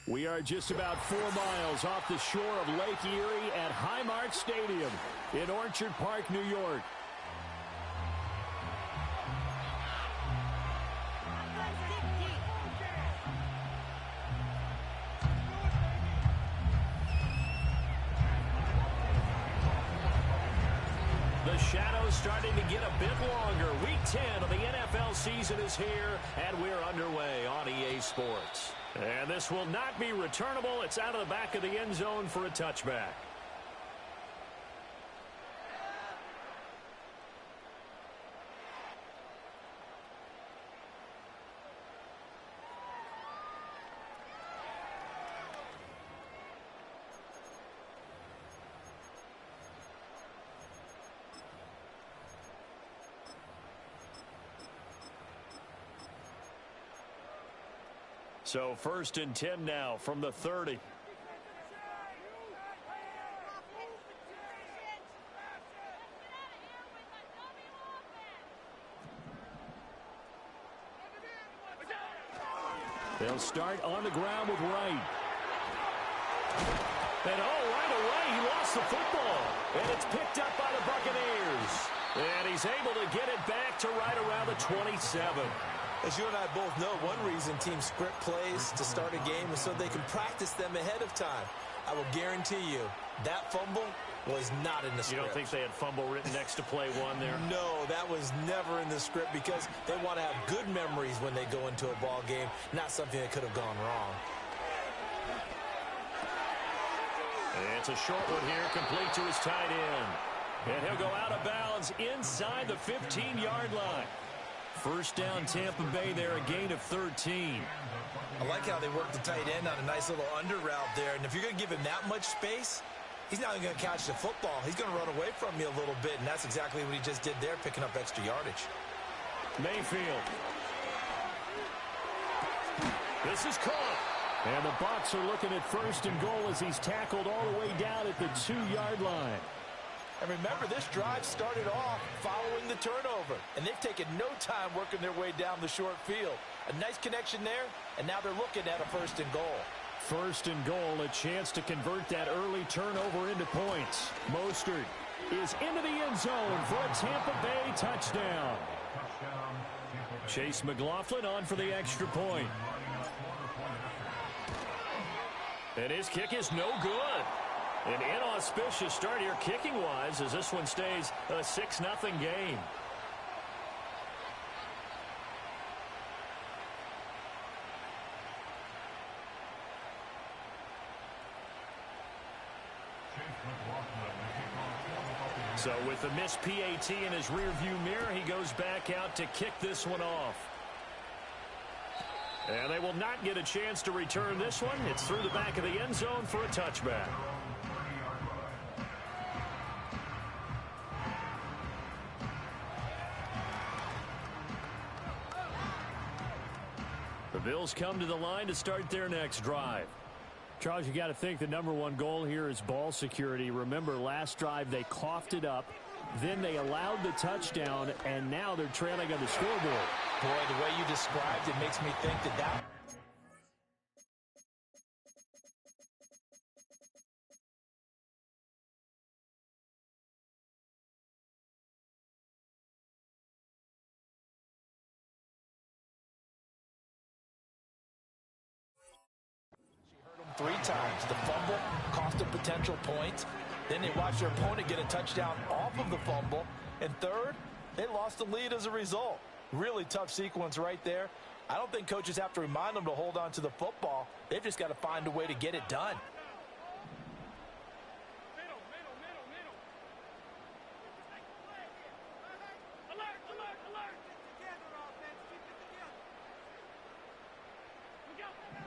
We are just about 4 miles off the shore of Lake Erie at Highmark Stadium in Orchard Park, New York. The shadow's starting to get a bit longer. Week 10 of the NFL season is here, and we're underway on EA Sports. And this will not be returnable. It's out of the back of the end zone for a touchback. So 1st and 10 now from the 30. They'll start on the ground with Wright. And right away he lost the football. And it's picked up by the Buccaneers. And he's able to get it back to right around the 27. As you and I both know, one reason teams script plays to start a game is so they can practice them ahead of time. I will guarantee you that fumble was not in the script. You don't think they had fumble written next to play 1 there? No, that was never in the script because they want to have good memories when they go into a ball game, not something that could have gone wrong. It's a short one here, complete to his tight end. And he'll go out of bounds inside the 15-yard line. First down, Tampa Bay there, a gain of 13. I like how they work the tight end on a nice little under route there. And if you're going to give him that much space, he's not going to catch the football. He's going to run away from you a little bit, and that's exactly what he just did there, picking up extra yardage. Mayfield. This is caught. And the Bucs are looking at 1st and goal as he's tackled all the way down at the 2-yard line. And remember, this drive started off following the turnover. And they've taken no time working their way down the short field. A nice connection there, and now they're looking at a 1st and goal. 1st and goal, a chance to convert that early turnover into points. Mostert is into the end zone for a Tampa Bay touchdown. Chase McLaughlin on for the extra point. And his kick is no good. An inauspicious start here kicking-wise as this one stays a 6-0 game. So with the missed PAT in his rearview mirror, he goes back out to kick this one off. And they will not get a chance to return this one. It's through the back of the end zone for a touchback. The Bills come to the line to start their next drive. Charles, you got to think the #1 goal here is ball security. Remember, last drive they coughed it up, then they allowed the touchdown, and now they're trailing on the scoreboard. Boy, the way you described it makes me think that She heard him 3 times. The fumble cost a potential point. Then they watched their opponent get a touchdown off of the fumble. And third, they lost the lead as a result. Really tough sequence right there. I don't think coaches have to remind them to hold on to the football. They've just got to find a way to get it done.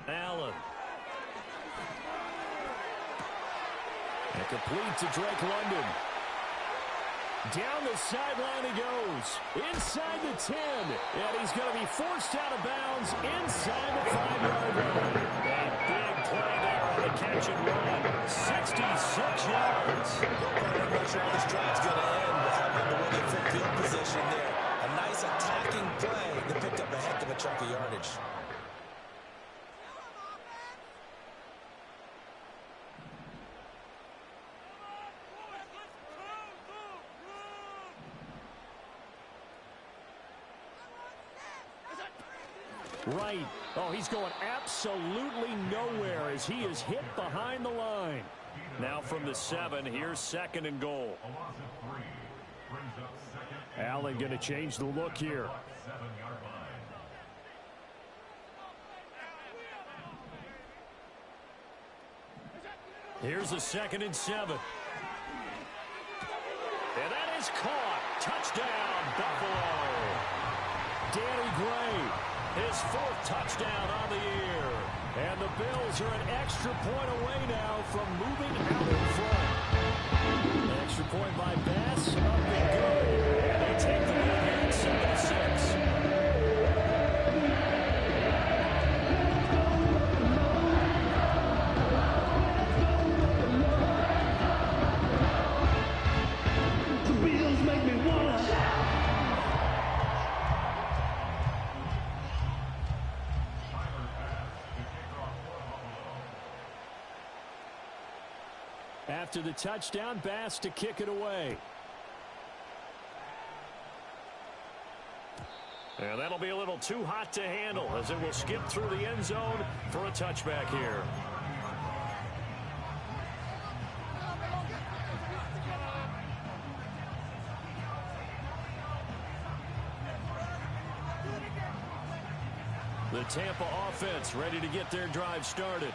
Allen. And complete to Drake London. Down the sideline he goes. Inside the 10. And he's going to be forced out of bounds inside the 5-yard line. A big play there on the catch and run. 66 yards. I'm not sure how this drive's going to end. We'll have them to win the field position there. A nice attacking play that picked up a heck of a chunk of yardage. Right. Oh, he's going absolutely nowhere as he is hit behind the line. Now from the 7, here's 2nd and goal. Allen going to change the look here. Here's a 2nd and 7. And that is caught. Touchdown, Buffalo. Danny Gray, his 4th touchdown on the year. And the Bills are an extra point away now from moving out in front. An extra point by Bass, up and good. And they take the lead here at 7-6. After the touchdown, Bass to kick it away. And that'll be a little too hot to handle as it will skip through the end zone for a touchback here. The Tampa offense ready to get their drive started.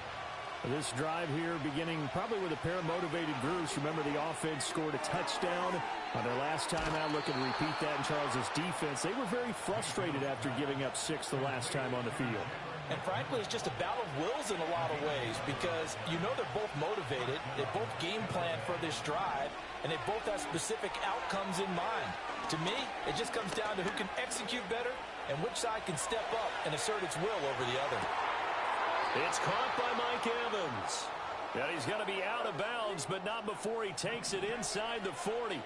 This drive here beginning probably with a pair of motivated groups. Remember, the offense scored a touchdown on their last time out. Looking to repeat that in Charles's defense. They were very frustrated after giving up 6 the last time on the field. And frankly, it's just a battle of wills in a lot of ways because you know they're both motivated. They both game plan for this drive, and they both have specific outcomes in mind. To me, it just comes down to who can execute better and which side can step up and assert its will over the other. It's caught by Mike Evans. And he's going to be out of bounds, but not before he takes it inside the 40.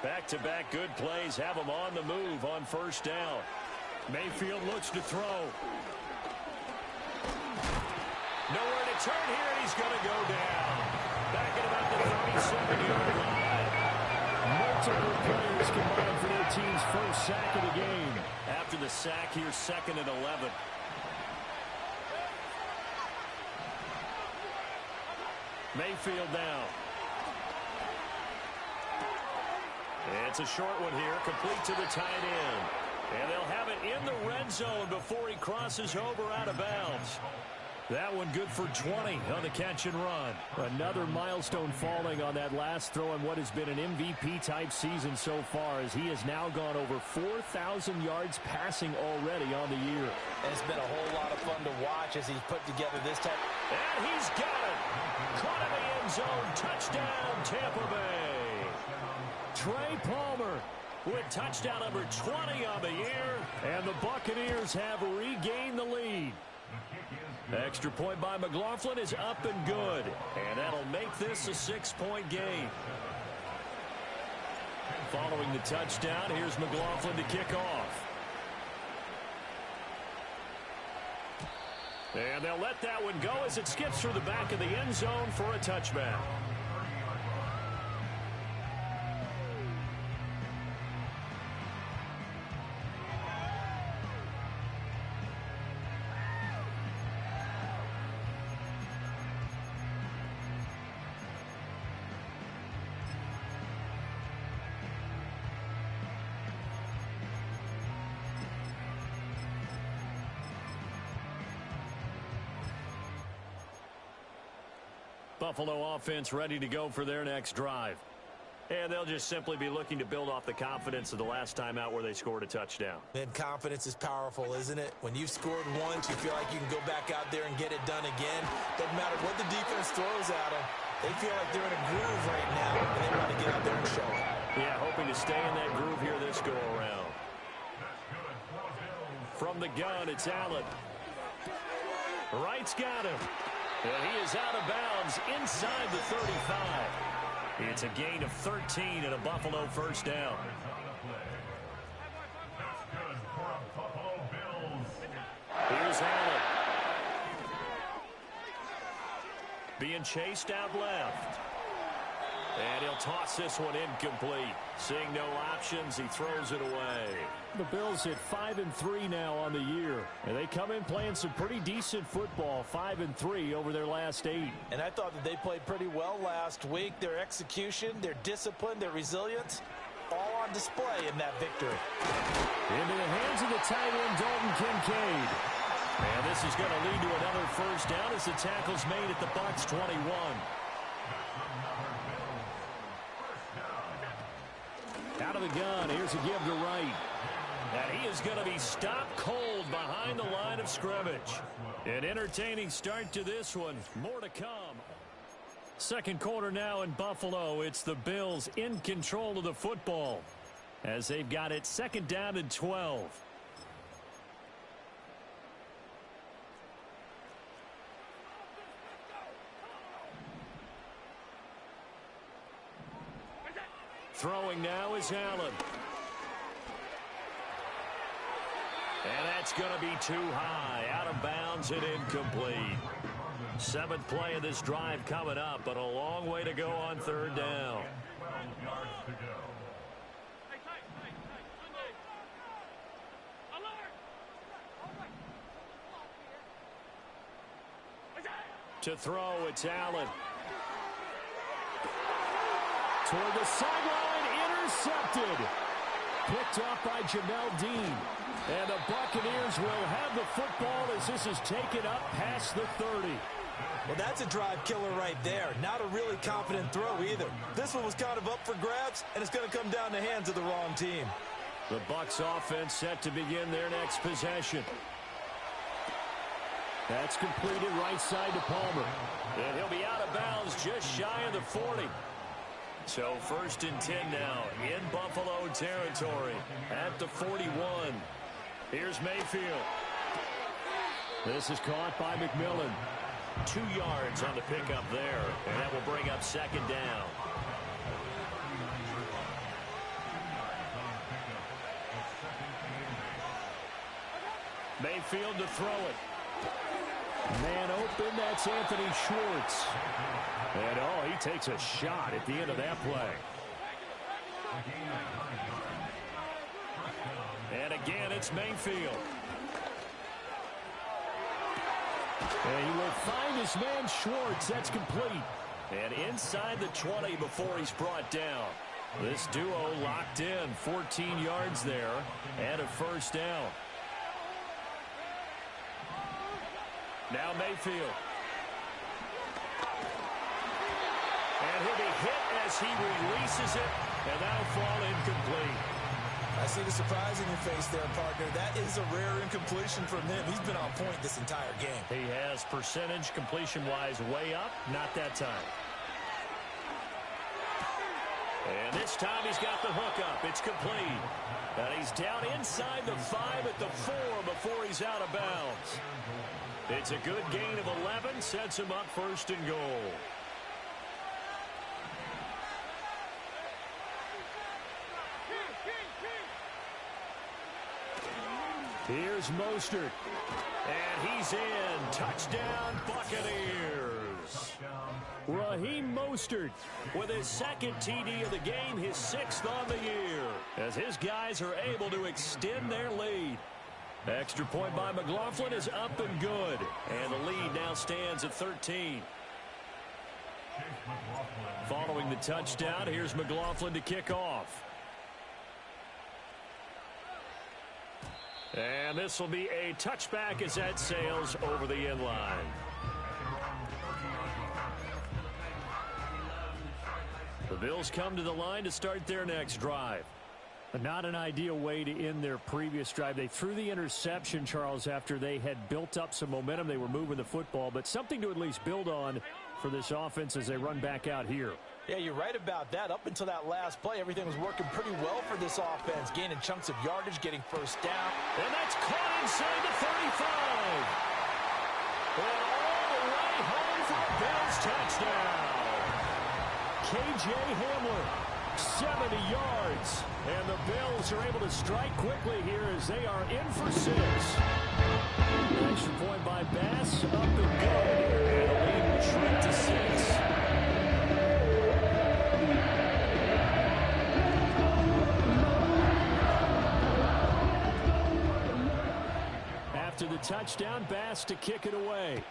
Back-to-back good plays have him on the move on 1st down. Mayfield looks to throw. Nowhere to turn here, and he's going to go down. Back at about the 37-yard line. Multiple players combined for their team's 1st sack of the game. After the sack, here's 2nd and 11. Mayfield down. It's a short one here, complete to the tight end. And they'll have it in the red zone before he crosses over out of bounds. That one good for 20 on the catch and run. Another milestone falling on that last throw in what has been an MVP-type season so far, as he has now gone over 4,000 yards passing already on the year. And it's been a whole lot of fun to watch as he's put together this time. And he's got it. Caught in the end zone. Touchdown, Tampa Bay. Trey Palmer with touchdown number 20 on the year. And the Buccaneers have regained the lead. Extra point by McLaughlin is up and good. And that'll make this a 6-point game. Following the touchdown, here's McLaughlin to kick off. And they'll let that one go as it skips through the back of the end zone for a touchback. Buffalo offense ready to go for their next drive. And they'll just simply be looking to build off the confidence of the last time out where they scored a touchdown. And confidence is powerful, isn't it? When you've scored once, you feel like you can go back out there and get it done again. Doesn't matter what the defense throws at them. They feel like they're in a groove right now, and they want to get out there and show it. Yeah, hoping to stay in that groove here this go-around. From the gun, it's Allen. Wright's got him. And he is out of bounds inside the 35. It's a gain of 13 and a Buffalo 1st down. Here's Allen. Being chased out left. And he'll toss this one incomplete. Seeing no options, he throws it away. The Bills hit 5-3 now on the year. And they come in playing some pretty decent football, 5-3 over their last 8. And I thought that they played pretty well last week. Their execution, their discipline, their resilience, all on display in that victory. Into the hands of the tight end, Dalton Kincaid. And this is going to lead to another first down as the tackle's made at the Bucs 21. Out of the gun, here's a give to Wright. And he is going to be stopped cold behind the line of scrimmage. An entertaining start to this one. More to come. Second quarter now in Buffalo. It's the Bills in control of the football as they've got it second down and 12. Throwing now is Allen. And that's going to be too high. Out of bounds and incomplete. 7th play of this drive coming up, but a long way to go on third down. To throw, it's Allen. Toward the sideline, intercepted. Picked up by Jamel Dean. And the Buccaneers will have the football as this is taken up past the 30. Well, that's a drive killer right there. Not a really confident throw either. This one was kind of up for grabs, and it's going to come down the hands of the wrong team. The Bucs offense set to begin their next possession. That's completed right side to Palmer. And he'll be out of bounds just shy of the 40. So 1st and 10 now in Buffalo territory at the 41. Here's Mayfield. This is caught by McMillan. 2 yards on the pickup there, and that will bring up second down. Mayfield to throw it. Man open, that's Anthony Schwartz. And, oh, he takes a shot at the end of that play. And again, it's Mayfield. And he will find his man Schwartz. That's complete. And inside the 20 before he's brought down. This duo locked in. 14 yards there and a first down. Now Mayfield. And he'll be hit as he releases it, and that'll fall incomplete. I see the surprise in your face there, partner. That is a rare incompletion from him. He's been on point this entire game. He has percentage completion-wise way up. Not that time. And this time he's got the hook up. It's complete. And he's down inside the 5 at the 4 before he's out of bounds. It's a good gain of 11. Sets him up 1st and goal. Here's Mostert. And he's in. Touchdown, Buccaneers. Raheem Mostert with his 2nd TD of the game, his 6th on the year, as his guys are able to extend their lead. Extra point by McLaughlin is up and good. And the lead now stands at 13. Following the touchdown, here's McLaughlin to kick off. And this will be a touchback as that sails over the end line. The Bills come to the line to start their next drive. But not an ideal way to end their previous drive. They threw the interception, Charles, after they had built up some momentum. They were moving the football, but something to at least build on for this offense as they run back out here. Yeah, you're right about that. Up until that last play, everything was working pretty well for this offense, gaining chunks of yardage, getting first down. And that's caught inside the 35. And all the way home for a Bills touchdown. K.J. Hamler, 70 yards. And the Bills are able to strike quickly here as they are in for 6. Extra point by Bass, up and good. And the lead will shrink to 6. touchdown pass to kick it away.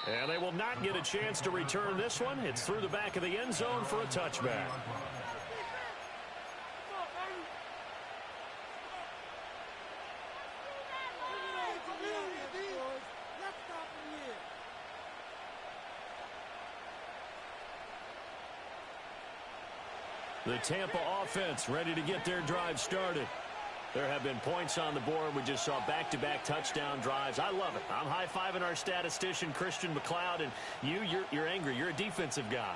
And they will not get a chance to return this one. It's through the back of the end zone for a touchback. The Tampa offense ready to get their drive started. There have been points on the board. We just saw back-to-back touchdown drives. I love it. I'm high-fiving our statistician, Christian McLeod, and you're angry. You're a defensive guy.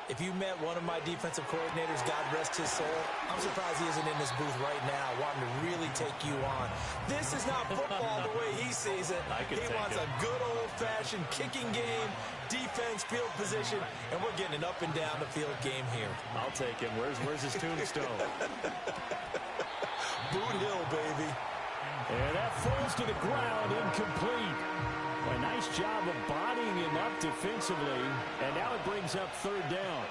If you met one of my defensive coordinators, God rest his soul, I'm surprised he isn't in this booth right now wanting to really take you on. This is not football the way he sees it. He wants a good old-fashioned kicking game, defense, field position, and we're getting an up and down the field game here. I'll take him. Where's his tombstone? Boot Hill, baby. And that falls to the ground, incomplete. A nice job of bodying him up defensively, and now it brings up third down.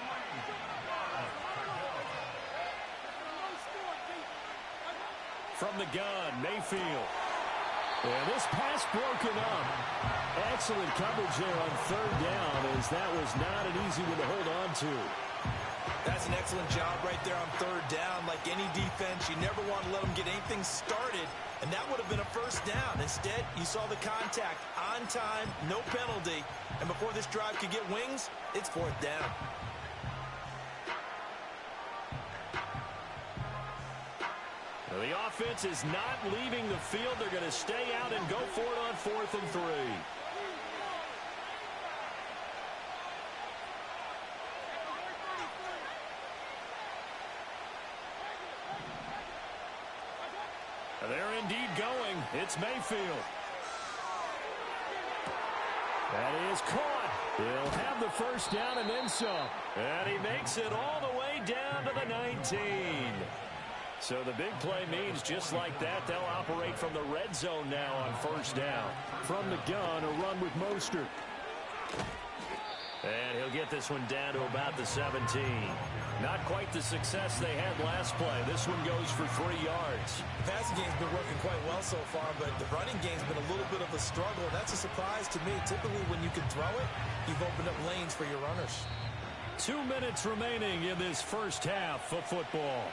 From the gun, Mayfield. And this pass broken up. Excellent coverage there on third down, as that was not an easy one to hold on to. That's an excellent job right there on third down. Like any defense, you never want to let them get anything started, and that would have been a first down. Instead, you saw the contact on time, no penalty, and before this drive could get wings, it's fourth down. Well, the offense is not leaving the field. They're going to stay out and go for it on 4th and 3. They're indeed going. It's Mayfield. That is caught. He'll have the first down and then some. And he makes it all the way down to the 19. So the big play means just like that, they'll operate from the red zone now on first down. From the gun, a run with Mostert. And he'll get this one down to about the 17. Not quite the success they had last play. This one goes for 3 yards. The passing game's been working quite well so far, but the running game's been a little bit of a struggle. That's a surprise to me. Typically, when you can throw it, you've opened up lanes for your runners. 2 minutes remaining in this first half of football.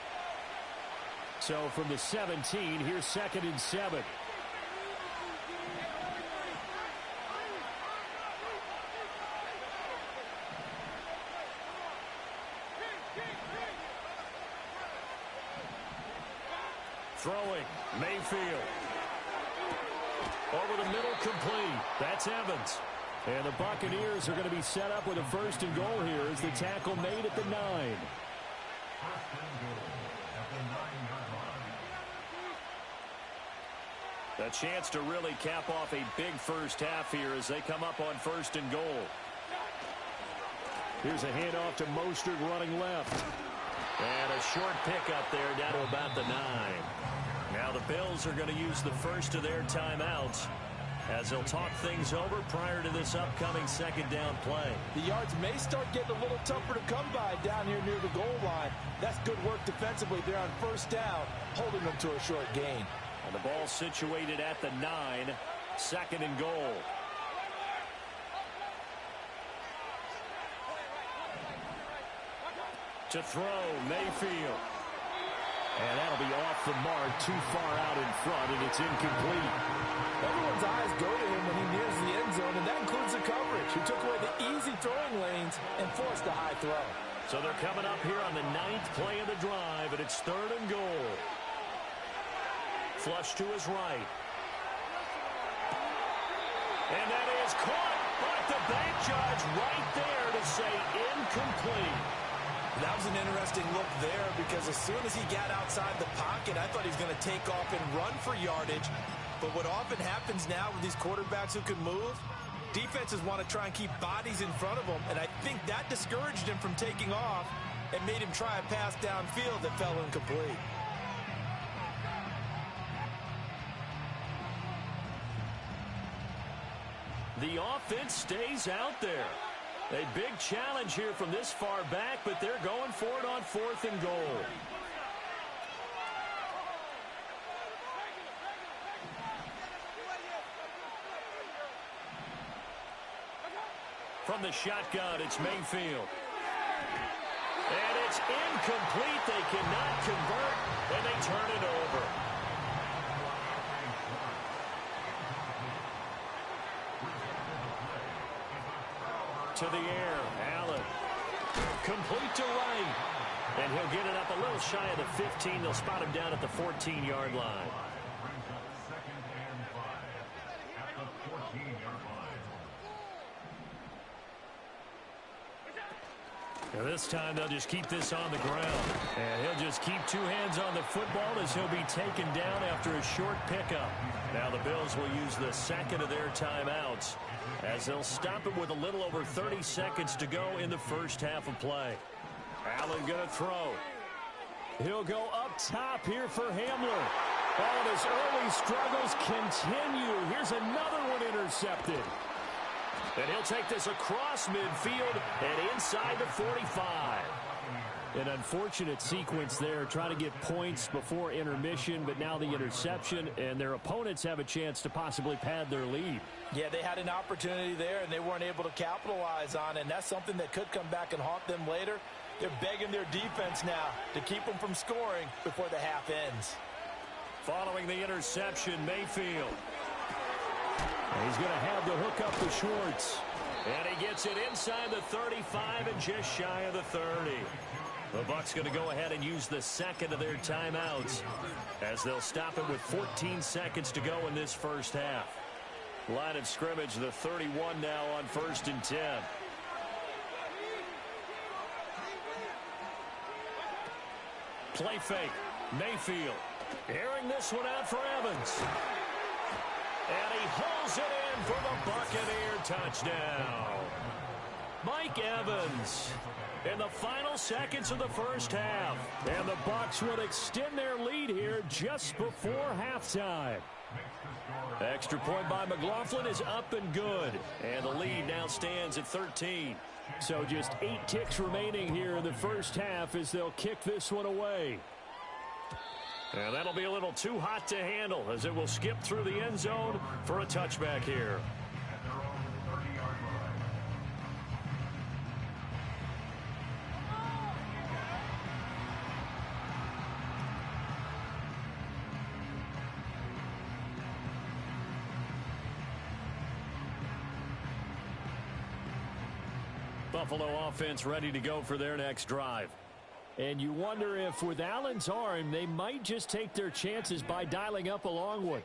So from the 17, here's 2nd and 7. Throwing, Mayfield. Over the middle, complete. That's Evans. And the Buccaneers are going to be set up with a 1st and goal here as the tackle made at the 9. A chance to really cap off a big first half here as they come up on 1st and goal. Here's a handoff to Mostert running left. And a short pickup there down to about the 9. Now the Bills are going to use the first of their timeouts as they'll talk things over prior to this upcoming 2nd down play. The yards may start getting a little tougher to come by down here near the goal line. That's good work defensively there on 1st down, holding them to a short gain. And the ball situated at the 9, 2nd and goal. To throw, Mayfield. And that'll be off the mark, too far out in front, and it's incomplete. Everyone's eyes go to him when he nears the end zone, and that includes the coverage. He took away the easy throwing lanes and forced a high throw. So they're coming up here on the 9th play of the drive, and it's 3rd and goal. Flush to his right. And that is caught, but the bank judge right there to say incomplete. That was an interesting look there because as soon as he got outside the pocket, I thought he was going to take off and run for yardage. But what often happens now with these quarterbacks who can move, defenses want to try and keep bodies in front of them, and I think that discouraged him from taking off and made him try a pass downfield that fell incomplete. The offense stays out there. A big challenge here from this far back, but they're going for it on 4th and goal. From the shotgun, it's Mayfield. And it's incomplete. They cannot convert, and they turn it over. To the air, Allen. Complete to right. And he'll get it up a little shy of the 15. They'll spot him down at the 14-yard line. Now this time they'll just keep this on the ground. And he'll just keep two hands on the football as he'll be taken down after a short pickup. Now the Bills will use the second of their timeouts as they'll stop it with a little over 30 seconds to go in the first half of play. Allen going to throw. He'll go up top here for Hamler. Oh, and his early struggles continue. Here's another one intercepted. And he'll take this across midfield and inside the 45. An unfortunate sequence there, trying to get points before intermission, but now the interception, and their opponents have a chance to possibly pad their lead. Yeah, they had an opportunity there, and they weren't able to capitalize on it, and that's something that could come back and haunt them later. They're begging their defense now to keep them from scoring before the half ends. Following the interception, Mayfield. And he's going to have the hook up to Schwartz. And he gets it inside the 35 and just shy of the 30. The Bucs going to go ahead and use the second of their timeouts as they'll stop it with 14 seconds to go in this first half. Line of scrimmage, the 31 now on 1st and 10. Play fake. Mayfield airing this one out for Evans. And he hauls it in for the Buccaneer touchdown. Mike Evans in the final seconds of the first half. And the Bucs will extend their lead here just before halftime. Extra point by McLaughlin is up and good. And the lead now stands at 13. So just 8 ticks remaining here in the first half as they'll kick this one away. And that'll be a little too hot to handle as it will skip through the end zone for a touchback here. Buffalo offense ready to go for their next drive. And you wonder if with Allen's arm, they might just take their chances by dialing up a long one.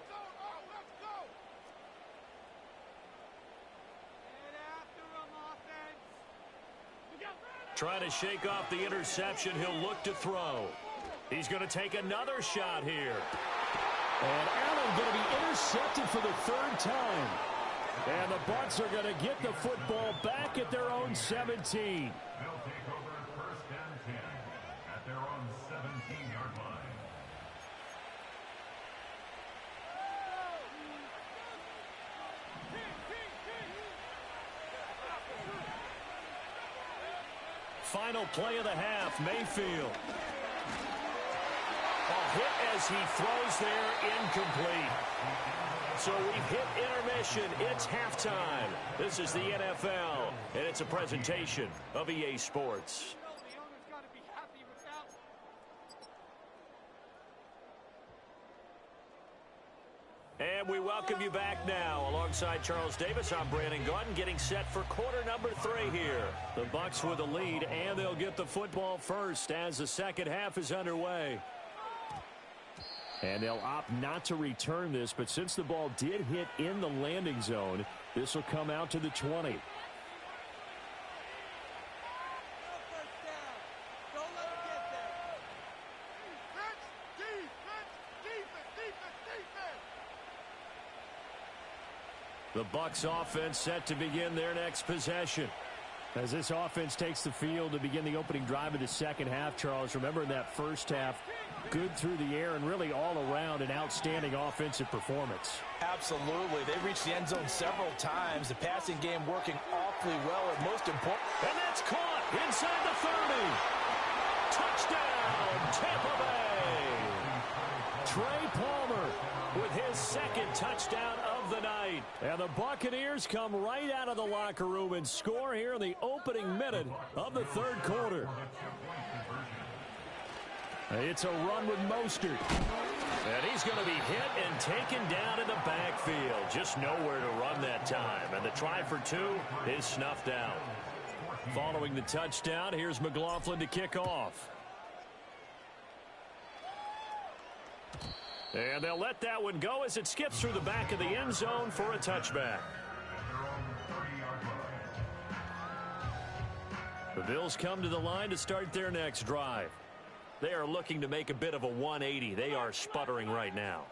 Trying to shake off the interception. He'll look to throw. He's going to take another shot here. And Allen going to be intercepted for the 3rd time. And the Bucs are going to get the football back at their own 17. Final play of the half, Mayfield. A hit as he throws there, incomplete. So we've hit intermission. It's halftime. This is the NFL, and it's a presentation of EA Sports. And we welcome you back now. Alongside Charles Davis, I'm Brandon Gaudin, getting set for quarter number 3 here. The Bucs with the lead, and they'll get the football first as the second half is underway. And they'll opt not to return this, but since the ball did hit in the landing zone, this will come out to the 20. The Bucs offense set to begin their next possession. As this offense takes the field to begin the opening drive of the second half, Charles, remember in that first half, good through the air and really all around an outstanding offensive performance. Absolutely. They reached the end zone several times. The passing game working awfully well, and most important. And that's caught inside the 30. Touchdown, Tampa Bay. Trey Palmer with his second touchdown of the night. And the Buccaneers come right out of the locker room and score here in the opening minute of the third quarter. It's a run with Mostert. And he's going to be hit and taken down in the backfield. Just nowhere to run that time. And the try for two is snuffed out. Following the touchdown, here's McLaughlin to kick off. And they'll let that one go as it skips through the back of the end zone for a touchback. The Bills come to the line to start their next drive. They are looking to make a bit of a 180. They are sputtering right now.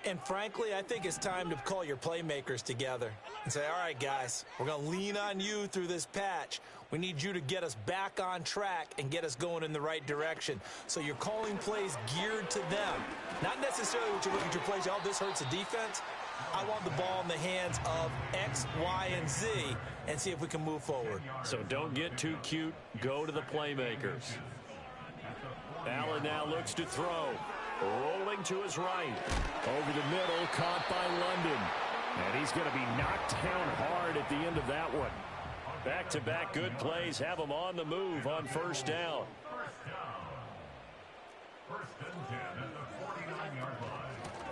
And frankly, I think it's time to call your playmakers together and say, all right, guys, we're going to lean on you through this patch. We need you to get us back on track and get us going in the right direction. So you're calling plays geared to them. Not necessarily what you look at your plays, oh, this hurts the defense. I want the ball in the hands of X, Y, and Z and see if we can move forward. So don't get too cute. Go to the playmakers. Allen now looks to throw. Rolling to his right. Over the middle, caught by London. And he's going to be knocked down hard at the end of that one. Back-to-back good plays have him on the move on first down.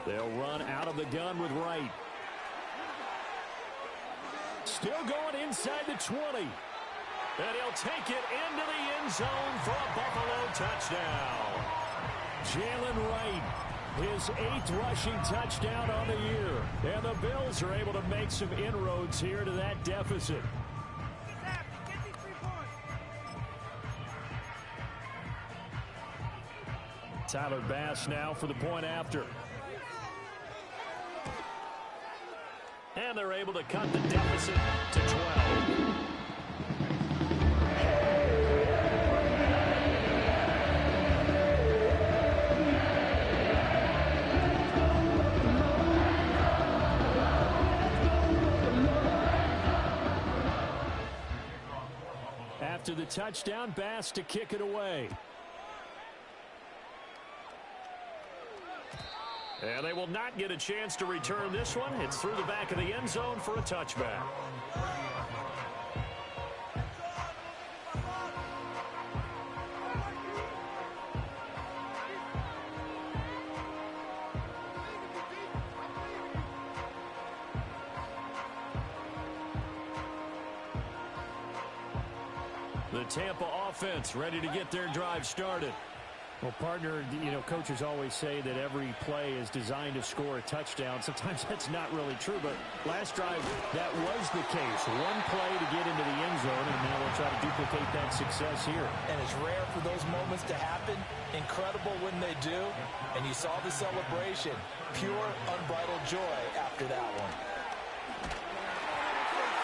They'll run out of the gun with Wright. Still going inside the 20. And he'll take it into the end zone for a Buffalo touchdown. Jalen Wright, his 8th rushing touchdown on the year. And the Bills are able to make some inroads here to that deficit. Tyler Bass now for the point after. And they're able to cut the deficit to 12. After the touchdown, Bass to kick it away. And they will not get a chance to return this one. It's through the back of the end zone for a touchback. The Tampa offense ready to get their drive started. Well, partner, you know, coaches always say that every play is designed to score a touchdown. Sometimes that's not really true, but last drive, that was the case. One play to get into the end zone, and now we'll try to duplicate that success here. And it's rare for those moments to happen. Incredible when they do. And you saw the celebration. Pure, unbridled joy after that one.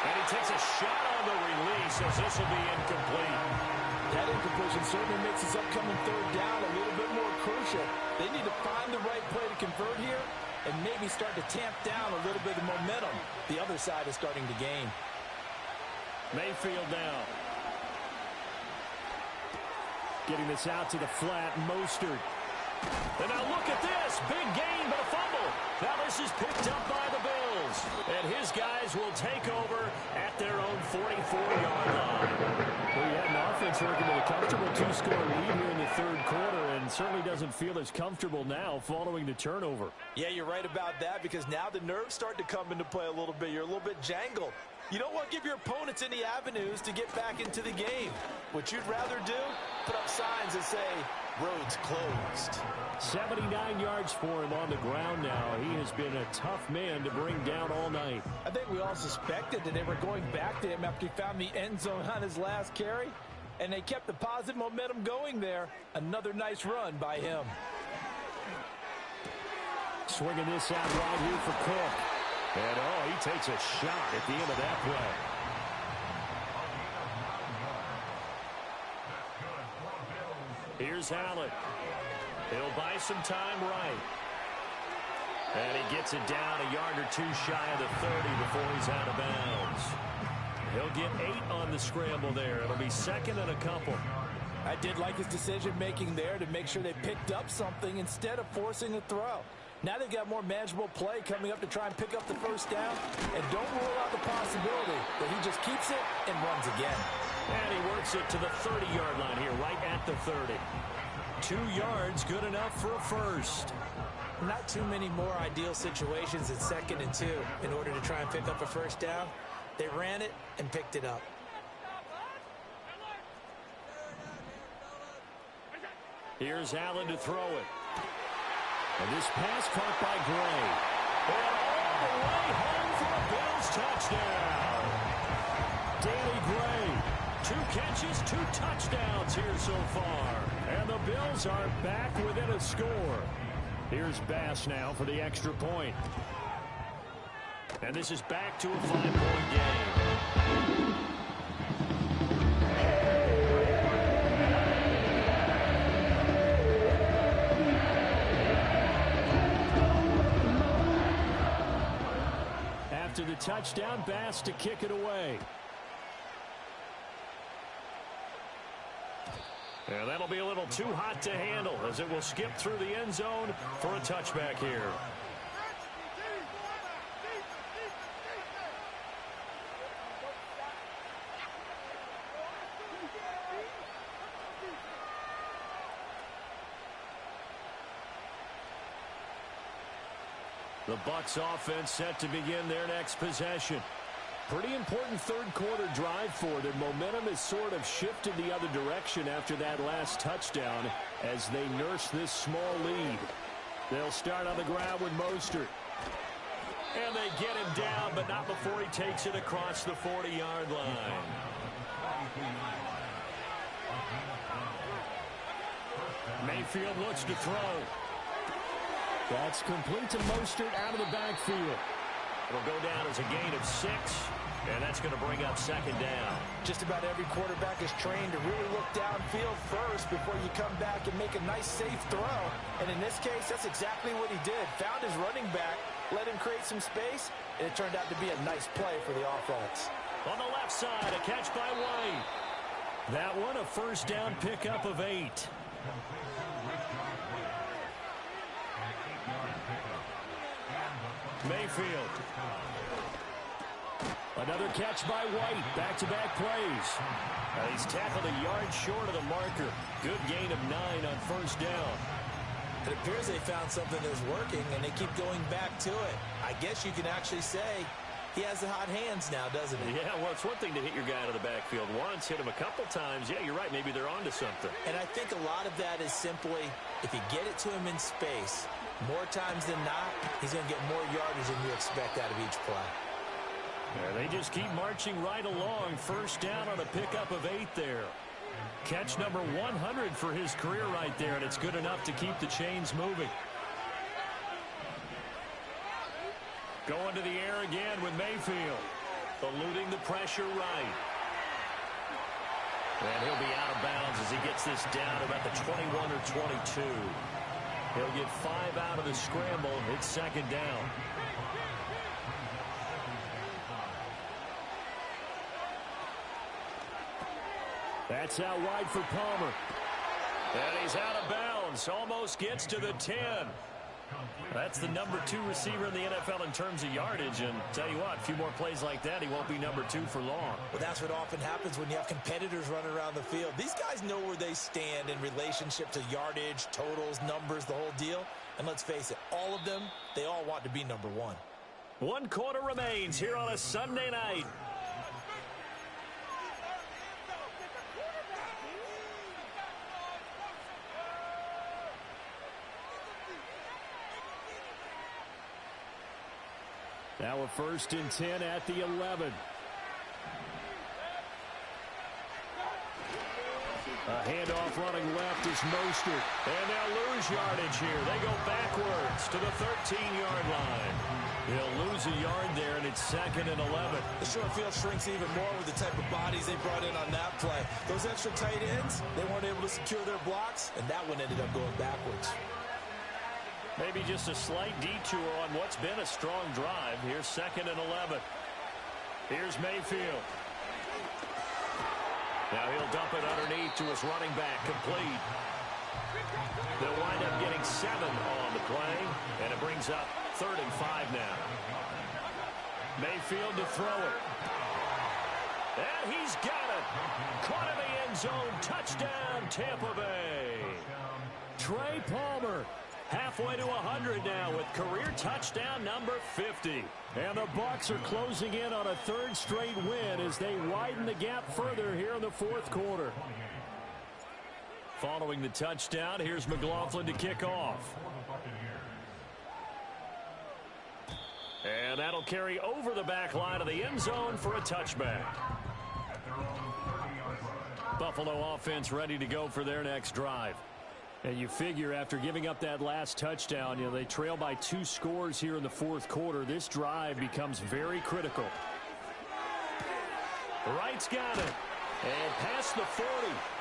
And he takes a shot on the release as this will be incomplete. That incompletion certainly makes this upcoming third down a little bit more crucial. They need to find the right play to convert here and maybe start to tamp down a little bit of momentum. The other side is starting to gain. Mayfield now. Getting this out to the flat, Mostert. And now look at this. Big gain, but a fumble. Now this is picked up by the Bills. And his guys will take over at their own 44-yard line. Well, you had an offense working with a comfortable 2-score lead here in the third quarter and certainly doesn't feel as comfortable now following the turnover. Yeah, you're right about that because now the nerves start to come into play a little bit. You're a little bit jangled. You don't want to give your opponents any avenues to get back into the game. What you'd rather do, put up signs that say, roads closed. 79 yards for him on the ground now. He has been a tough man to bring down all night. I think we all suspected that they were going back to him after he found the end zone on his last carry, and they kept the positive momentum going there. Another nice run by him. Swinging this out right here for Cook. And, oh, he takes a shot at the end of that play. Here's Allen. He'll buy some time right. And he gets it down a yard or two shy of the 30 before he's out of bounds. He'll get 8 on the scramble there. It'll be second and a couple. I did like his decision-making there to make sure they picked up something instead of forcing a throw. Now they've got more manageable play coming up to try and pick up the first down. And don't rule out the possibility that he just keeps it and runs again. And he works it to the 30-yard line here, right at the 30. 2 yards, good enough for a first. Not too many more ideal situations at 2nd and 2 in order to try and pick up a first down. They ran it and picked it up. Here's Allen to throw it. And this pass caught by Gray. And all the way home for a Bills touchdown. Danny Gray, 2 catches, 2 touchdowns here so far. And the Bills are back within a score. Here's Bass now for the extra point. And this is back to a 5-point game. After the touchdown, Bass to kick it away. And that'll be a little too hot to handle as it will skip through the end zone for a touchback here. The Bucs offense set to begin their next possession. Pretty important third-quarter drive for them. Momentum has sort of shifted the other direction after that last touchdown as they nurse this small lead. They'll start on the ground with Mostert. And they get him down, but not before he takes it across the 40-yard line. Mayfield looks to throw. That's complete to Mostert out of the backfield. It'll go down as a gain of 6, and that's going to bring up 2nd down. Just about every quarterback is trained to really look downfield first before you come back and make a nice, safe throw. And in this case, that's exactly what he did. Found his running back, let him create some space, and it turned out to be a nice play for the offense. On the left side, a catch by White. That one, a first down pickup of 8. Mayfield. Another catch by White. Back-to-back plays. He's tackled a yard short of the marker. Good gain of 9 on first down. It appears they found something that's working, and they keep going back to it. I guess you can actually say he has the hot hands now, doesn't he? Yeah, well, it's one thing to hit your guy out of the backfield once, hit him a couple times. Yeah, you're right. Maybe they're onto something. And I think a lot of that is simply if you get it to him in space, more times than not, he's going to get more yardage than you expect out of each play. Yeah, they just keep marching right along. First down on a pickup of 8 there. Catch number 100 for his career right there, and it's good enough to keep the chains moving. Going to the air again with Mayfield. Eluding the pressure right. And he'll be out of bounds as he gets this down about the 21 or 22. He'll get 5 out of the scramble. It's 2nd down. That's out wide for Palmer. And he's out of bounds. Almost gets to the 10. That's the number 2 receiver in the NFL in terms of yardage. And tell you what, a few more plays like that, he won't be number 2 for long. Well, that's what often happens when you have competitors running around the field. These guys know where they stand in relationship to yardage, totals, numbers, the whole deal. And let's face it, all of them, they all want to be number 1. 1 quarter remains here on a Sunday night. Now a 1st and 10 at the 11. A handoff running left is Mostert. And they'll lose yardage here. They go backwards to the 13-yard line. They'll lose a yard there, and it's 2nd and 11. The short field shrinks even more with the type of bodies they brought in on that play. Those extra tight ends, they weren't able to secure their blocks, and that one ended up going backwards. Maybe just a slight detour on what's been a strong drive. Here's 2nd and 11. Here's Mayfield. Now he'll dump it underneath to his running back, complete. They'll wind up getting 7 on the play, and it brings up 3rd and 5 now. Mayfield to throw it. And he's got it. Caught in the end zone. Touchdown, Tampa Bay. Trey Palmer halfway to 100 now with career touchdown number 50. And the Bucs are closing in on a 3rd straight win as they widen the gap further here in the 4th quarter. Following the touchdown, here's McLaughlin to kick off. And that'll carry over the back line of the end zone for a touchback. Buffalo offense ready to go for their next drive. And you figure after giving up that last touchdown, they trail by 2 scores here in the 4th quarter. This drive becomes very critical. Wright's got it. And past the 40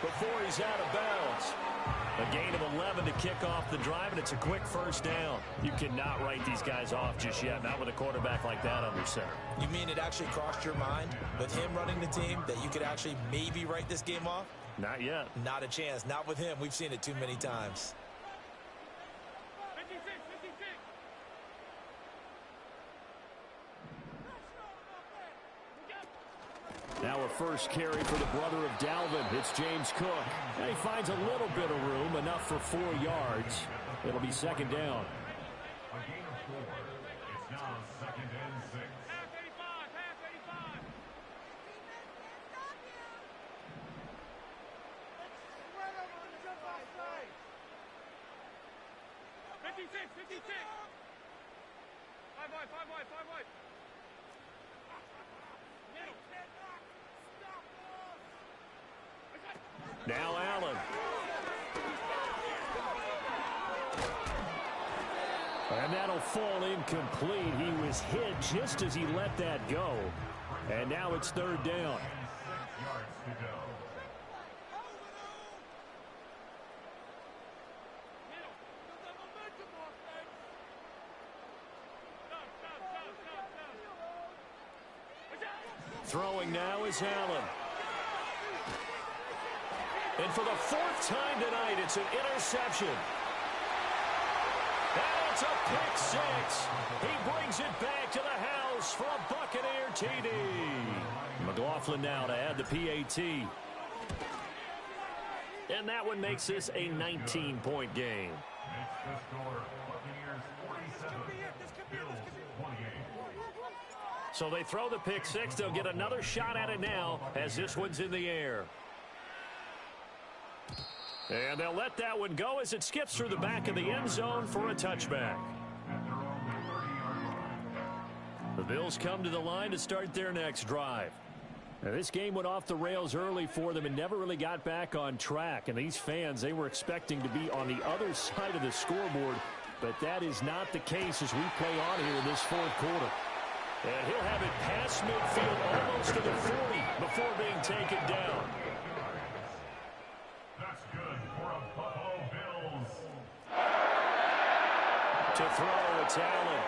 before he's out of bounds. A gain of 11 to kick off the drive, and it's a quick 1st down. You cannot write these guys off just yet, not with a quarterback like that under center. You mean it actually crossed your mind with him running the team that you could actually maybe write this game off? Not yet. Not a chance. Not with him. We've seen it too many times. Now a first carry for the brother of Dalvin. It's James Cook. And he finds a little bit of room, enough for 4 yards. It'll be 2nd down. A gain of 4. It's now 2nd and 6. Half 85, half 85. 56, 56. 5 wide, 5 wide, 5 wide. Now Allen. And that'll fall incomplete. He was hit just as he let that go. And now it's 3rd down. 6 yards to go. Throwing now is Allen. And for the 4th time tonight, it's an interception. And it's a pick 6. He brings it back to the house for a Buccaneer TD. McLaughlin now to add the PAT. And that one makes this a 19-point game. Makes the score Buccaneers 47. Bills 28. So they throw the pick 6. They'll get another shot at it now as this one's in the air. And they'll let that one go as it skips through the back of the end zone for a touchback. The Bills come to the line to start their next drive. Now, this game went off the rails early for them and never really got back on track. And these fans, they were expecting to be on the other side of the scoreboard. But that is not the case as we play on here in this 4th quarter. And he'll have it past midfield almost to the 40 before being taken down. That's good for a Buffalo Bills. To throw, it's Allen.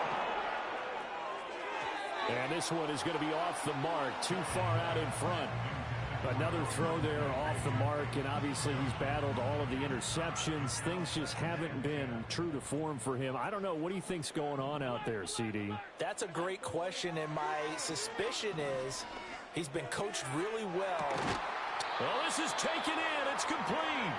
And this one is going to be off the mark, too far out in front. Another throw there off the mark, and obviously he's battled all of the interceptions. Things just haven't been true to form for him. I don't know. What do you think's going on out there, CD? That's a great question, and my suspicion is he's been coached really well. Well, this is taken in. It's complete.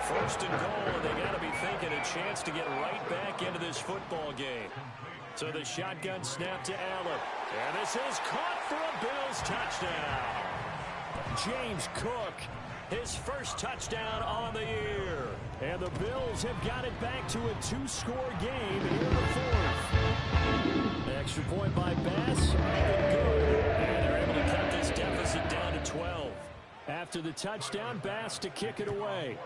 1st and goal, and they got to be thinking a chance to get right back into this football game. So the shotgun snap to Allen. And this is caught for a Bills touchdown. James Cook, his 1st touchdown on the year. And the Bills have got it back to a 2-score game here in the 4th. The extra point by Bass, and good. And they're able to cut this deficit down to 12. After the touchdown, Bass to kick it away.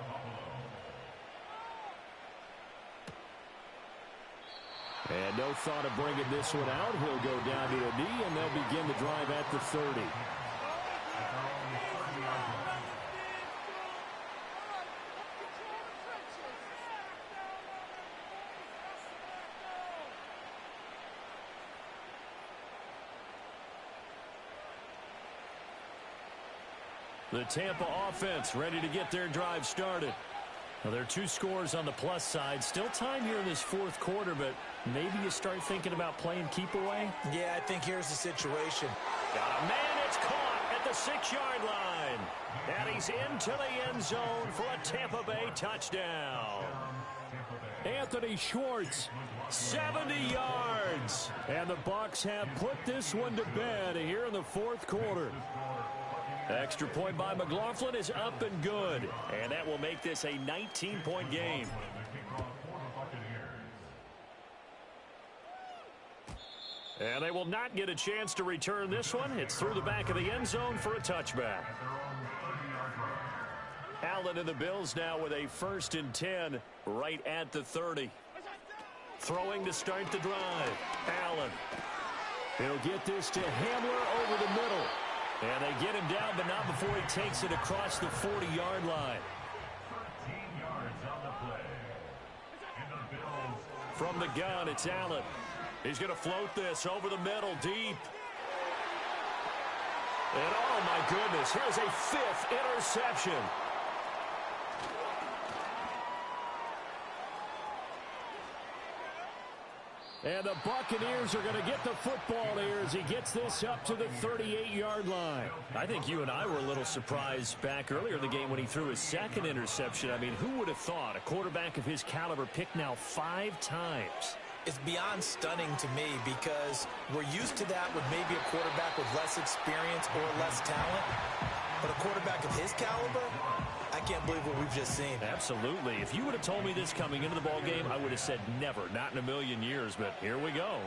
And no thought of bringing this one out. He'll go down to a knee, and they'll begin the drive at the 30. The Tampa offense ready to get their drive started. Well, there are two scores on the plus side. Still time here in this fourth quarter, but maybe you start thinking about playing keep away? Yeah, I think here's the situation. Got a man, it's caught at the 6-yard line. And he's into the end zone for a Tampa Bay touchdown. Anthony Schwartz, 70 yards. And the Bucs have put this one to bed here in the fourth quarter. Extra point by McLaughlin is up and good. And that will make this a 19-point game. And they will not get a chance to return this one. It's through the back of the end zone for a touchback. Allen and the Bills now with a 1st and 10 right at the 30. Throwing to start the drive. Allen. He'll get this to Hamler over the middle. And they get him down, but not before he takes it across the 40-yard line. 13 yards on the play. And the Bills. From the gun, it's Allen. He's going to float this over the middle, deep. And oh my goodness, here's a 5th interception. And the Buccaneers are going to get the football here as he gets this up to the 38-yard line. I think you and I were a little surprised back earlier in the game when he threw his 2nd interception. I mean, who would have thought a quarterback of his caliber picked now 5 times? It's beyond stunning to me because we're used to that with maybe a quarterback with less experience or less talent. But a quarterback of his caliber, I can't believe what we've just seen. Absolutely. If you would have told me this coming into the ball game, I would have said never, not in a million years, but here we go.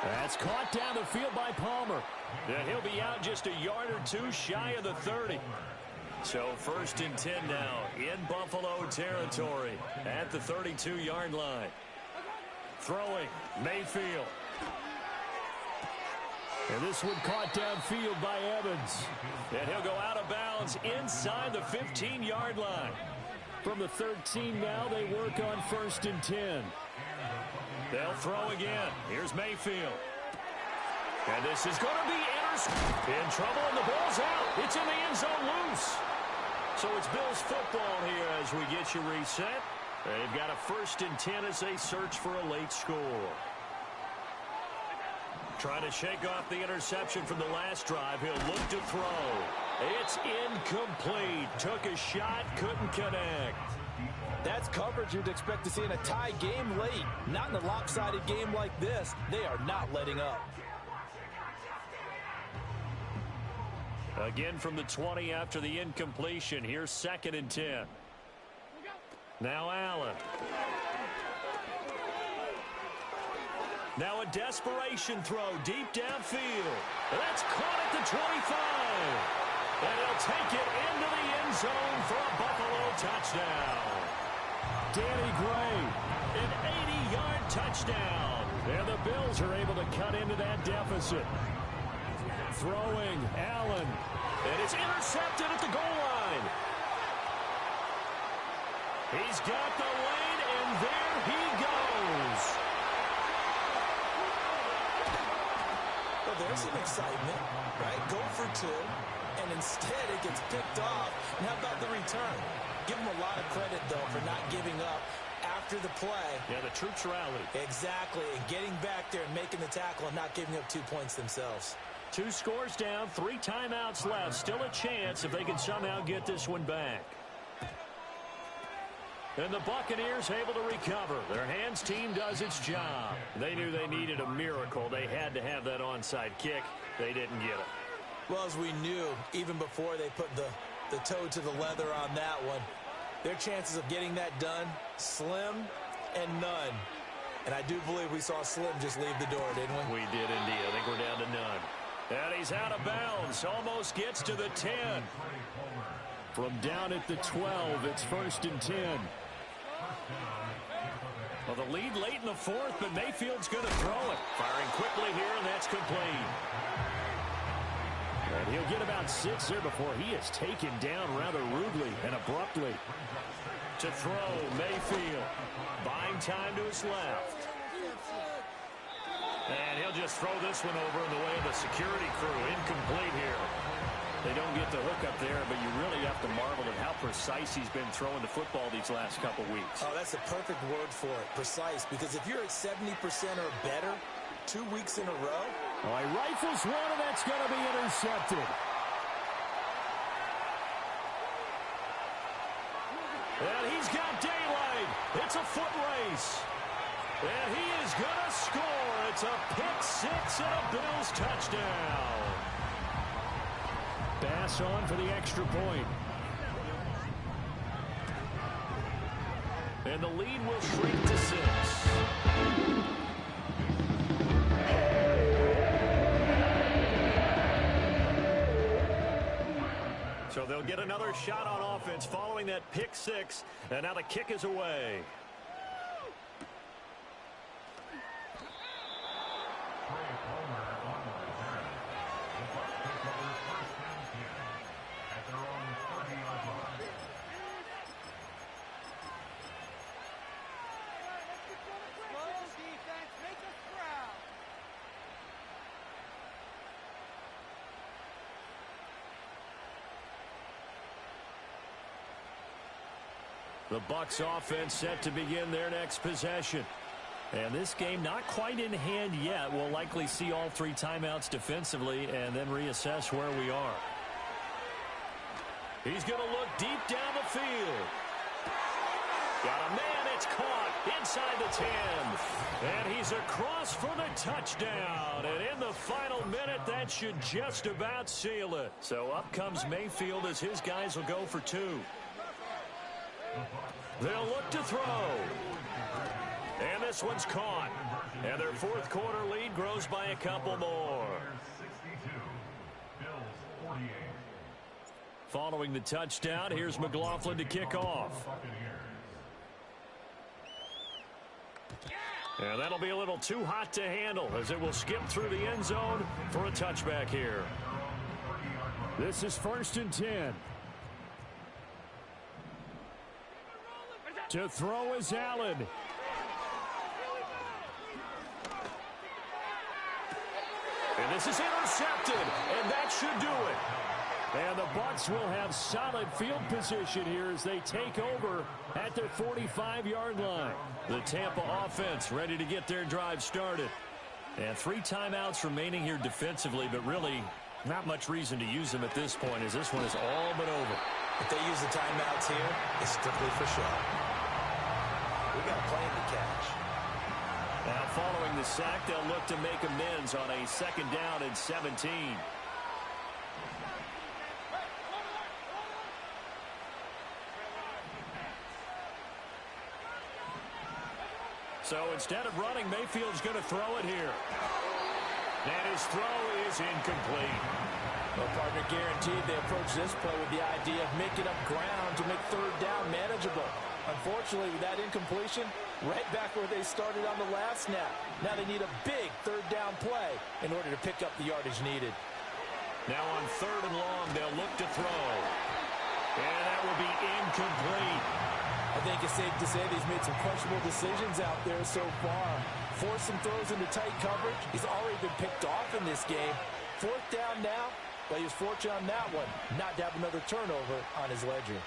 That's caught down the field by Palmer. And he'll be out just a yard or two shy of the 30. So 1st and 10 now in Buffalo territory at the 32-yard line. Throwing, Mayfield. And this one caught downfield by Evans. And he'll go out of bounds inside the 15-yard line. From the 13 now, they work on 1st and 10. They'll throw again. Here's Mayfield. And this is going to be in trouble, and the ball's out. It's in the end zone loose. So it's Bills football here as we get you reset. They've got a 1st and 10 as they search for a late score. Trying to shake off the interception from the last drive. He'll look to throw. It's incomplete. Took a shot, couldn't connect. That's coverage you'd expect to see in a tie game late. Not in a lopsided game like this. They are not letting up. Again from the 20 after the incompletion. Here's 2nd and 10. Now Allen. Now a desperation throw deep downfield. That's caught at the 25. And he'll take it into the end zone for a Buffalo touchdown. Danny Gray, an 80-yard touchdown. And the Bills are able to cut into that deficit. Throwing, Allen. And it's intercepted at the goal line. He's got the lane, and there he goes. Well, there's some excitement, right? Go for 2, and instead it gets picked off. And how about the return? Give him a lot of credit, though, for not giving up after the play. Yeah, the troops rallied. Exactly, and getting back there and making the tackle and not giving up 2 points themselves. 2 scores down, 3 timeouts left. Still a chance if they can somehow get this one back. And the Buccaneers able to recover. Their hands team does its job. They knew they needed a miracle. They had to have that onside kick. They didn't get it. Well, as we knew, even before they put the toe to the leather on that one, their chances of getting that done, slim and none. And I do believe we saw Slim just leave the door, didn't we? We did indeed. I think we're down to none. And he's out of bounds. Almost gets to the 10. From down at the 12, it's 1st and 10. Well, the lead late in the 4th, but Mayfield's going to throw it. Firing quickly here, and that's complete. And he'll get about 6 there before he is taken down rather rudely and abruptly. To throw, Mayfield. Buying time to his left. And he'll just throw this one over in the way of the security crew. Incomplete here. They don't get the hook up there, but you really have to marvel at how precise he's been throwing the football these last couple weeks. Oh, that's a perfect word for it, precise, because if you're at 70% or better 2 weeks in a row. Oh, he rifles one, and that's going to be intercepted. And he's got daylight. It's a foot race. And he is going to score. It's a pick six and a Bills touchdown. Pass on for the extra point. And the lead will shrink to 6. So they'll get another shot on offense following that pick six. And now the kick is away. The Bucs offense set to begin their next possession. And this game not quite in hand yet. We'll likely see all 3 timeouts defensively and then reassess where we are. He's going to look deep down the field. Got a man, it's caught inside the 10. And he's across for the touchdown. And in the final minute, that should just about seal it. So up comes Mayfield as his guys will go for 2. They'll look to throw. And this one's caught. And their fourth quarter lead grows by a couple more. Following the touchdown, here's McLaughlin to kick off. And that'll be a little too hot to handle as it will skip through the end zone for a touchback here. This is 1st and 10. To throw is Allen. And this is intercepted, and that should do it. And the Bucs will have solid field position here as they take over at their 45-yard line. The Tampa offense ready to get their drive started. And 3 timeouts remaining here defensively, but really not much reason to use them at this point as this one is all but over. If they use the timeouts here, it's strictly for show. We got a plan to catch. Now following the sack, they'll look to make amends on a 2nd down and 17. So instead of running, Mayfield's going to throw it here. And his throw is incomplete. Well, partner, guaranteed they approach this play with the idea of making up ground to make 3rd down manageable. Unfortunately, with that incompletion, right back where they started on the last snap. Now they need a big 3rd down play in order to pick up the yardage needed. Now on 3rd and long, they'll look to throw. And that will be incomplete. I think it's safe to say that he's made some questionable decisions out there so far. Forced some throws into tight coverage. He's already been picked off in this game. 4th down now, but he was fortunate on that one not to have another turnover on his ledger.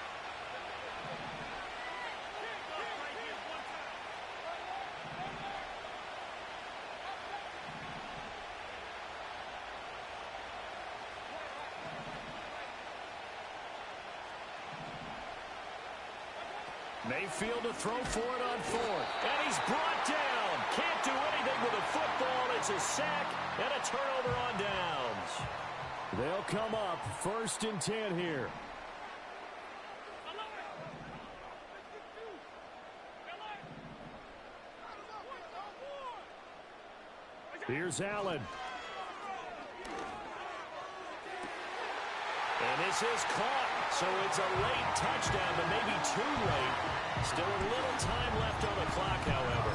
Mayfield to throw for it on 4th. And he's brought down. Can't do anything with a football. It's a sack and a turnover on downs. They'll come up 1st and 10 here. Here's Allen. And this is caught. So it's a late touchdown, but maybe too late. Still a little time left on the clock, however.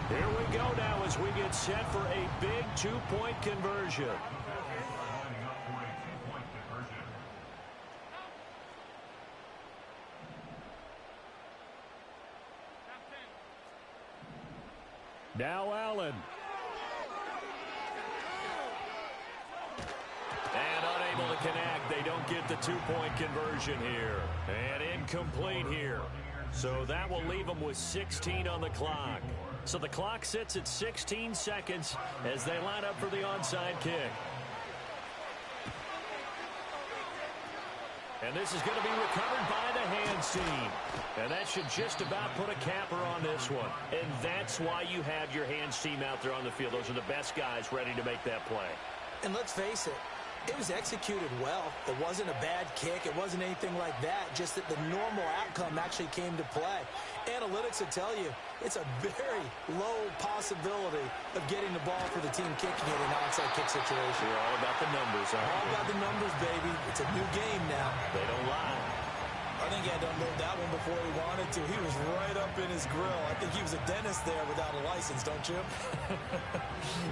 Here we go now as we get set for a big 2-point conversion. Now Allen. get the two-point conversion here. And incomplete here. So that will leave them with 16 on the clock. So the clock sits at 16 seconds as they line up for the onside kick. And this is going to be recovered by the hands team. And that should just about put a capper on this one. And that's why you have your hands team out there on the field. Those are the best guys ready to make that play. And let's face it, it was executed well. It wasn't a bad kick. It wasn't anything like that. Just that the normal outcome actually came to play. Analytics will tell you it's a very low possibility of getting the ball for the team kicking it in an onside kick situation. We're all about the numbers, aren't we? All about the numbers, baby. It's a new game now. They don't lie. I think he had to unload that one before he wanted to. He was right up in his grill. I think he was a dentist there without a license, don't you?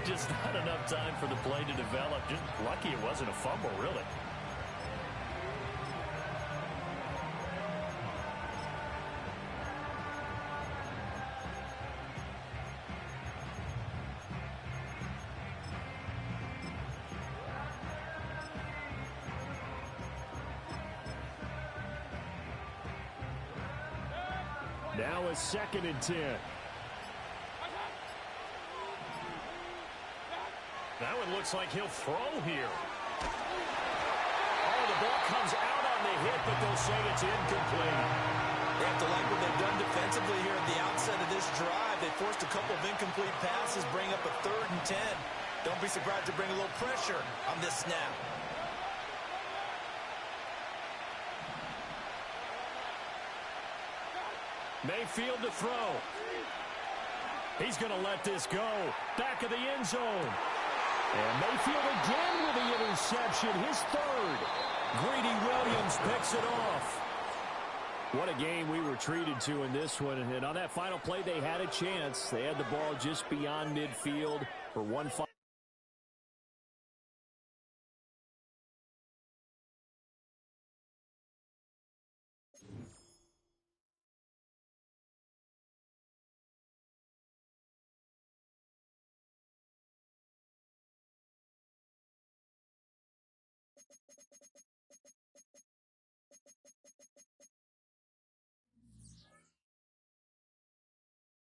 Just not enough time for the play to develop. Just lucky it wasn't a fumble, really. Now a 2nd and 10. That one looks like he'll throw here. Oh, the ball comes out on the hit, but they'll say it's incomplete. They have to like what they've done defensively here at the outset of this drive. They forced a couple of incomplete passes, bring up a 3rd and 10. Don't be surprised to bring a little pressure on this snap. Mayfield to throw. He's going to let this go. Back of the end zone. And Mayfield again with the interception, his 3rd. Greedy Williams picks it off. What a game we were treated to in this one. And on that final play, they had a chance. They had the ball just beyond midfield for one final.